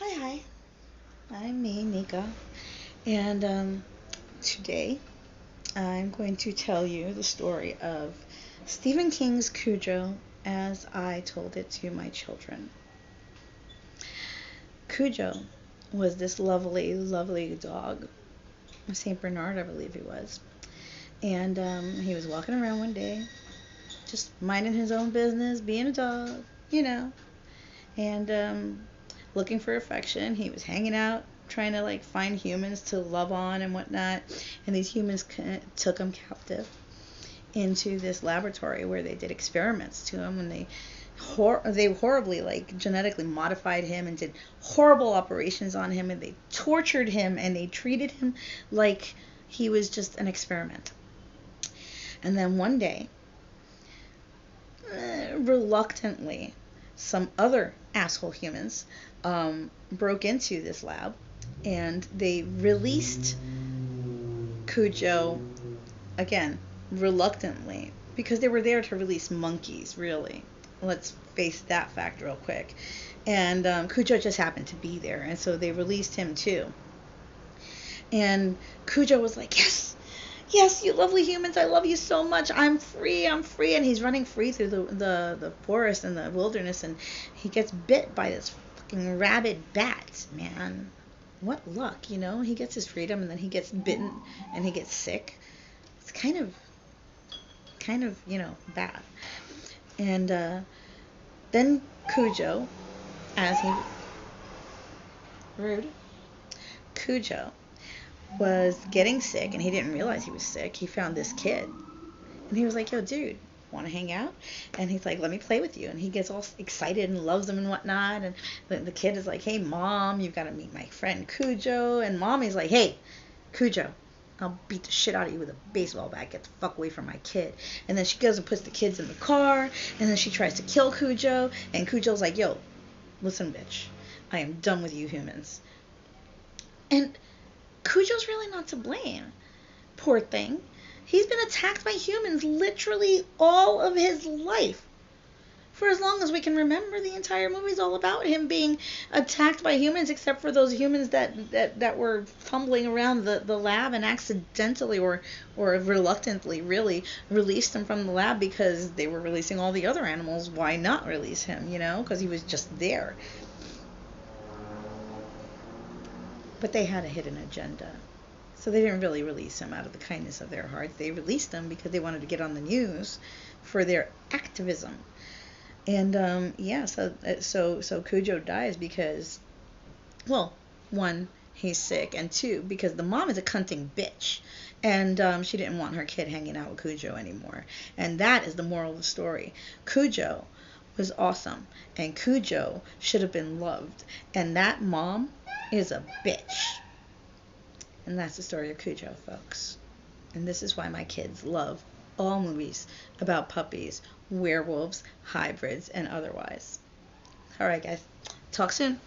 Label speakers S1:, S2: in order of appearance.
S1: Hi. I'm me, Nika, and today I'm going to tell you the story of Stephen King's Cujo as I told it to my children. Cujo was this lovely, lovely dog, a Saint Bernard, I believe he was, and he was walking around one day, just minding his own business, being a dog, you know, and looking for affection. He was hanging out, trying to like find humans to love on and whatnot. And these humans took him captive into this laboratory where they did experiments to him, and they horribly like genetically modified him and did horrible operations on him, and they tortured him and they treated him like he was just an experiment. And then one day, reluctantly, some other asshole humans broke into this lab and they released Cujo, again, reluctantly, because they were there to release monkeys, really. Let's face that fact real quick. And Cujo just happened to be there, and so they released him too. And Cujo was like, yes, you lovely humans, I love you so much. I'm free. And he's running free through the forest and the wilderness, and he gets bit by this fucking rabid bat, man. What luck, you know? He gets his freedom, and then he gets bitten, and he gets sick. It's kind of, bad. And then Cujo, as he... Rude. Cujo was getting sick, and he didn't realize he was sick. He found this kid, and he was like, yo, dude, want to hang out? And he's like, let me play with you. And he gets all excited and loves him and whatnot. And the kid is like, hey, Mom, you've got to meet my friend Cujo. And Mommy's like, hey, Cujo, I'll beat the shit out of you with a baseball bat. Get the fuck away from my kid. And then she goes and puts the kids in the car, and then she tries to kill Cujo. And Cujo's like, yo, listen, bitch, I am done with you humans. And Cujo's really not to blame. Poor thing. He's been attacked by humans literally all of his life. For as long as we can remember, the entire movie's all about him being attacked by humans, except for those humans that were fumbling around the lab and accidentally or reluctantly really released him from the lab because they were releasing all the other animals. Why not release him, because he was just there. But they had a hidden agenda. So they didn't really release him out of the kindness of their hearts. They released him because they wanted to get on the news for their activism. And so Cujo dies because, well, one, he's sick, and two, because the mom is a cunting bitch, and she didn't want her kid hanging out with Cujo anymore. And that is the moral of the story. Cujo was awesome, and Cujo should have been loved, and that mom is a bitch. And that's the story of Cujo, folks. And this is why my kids love all movies about puppies, werewolves, hybrids, and otherwise. All right, guys. Talk soon.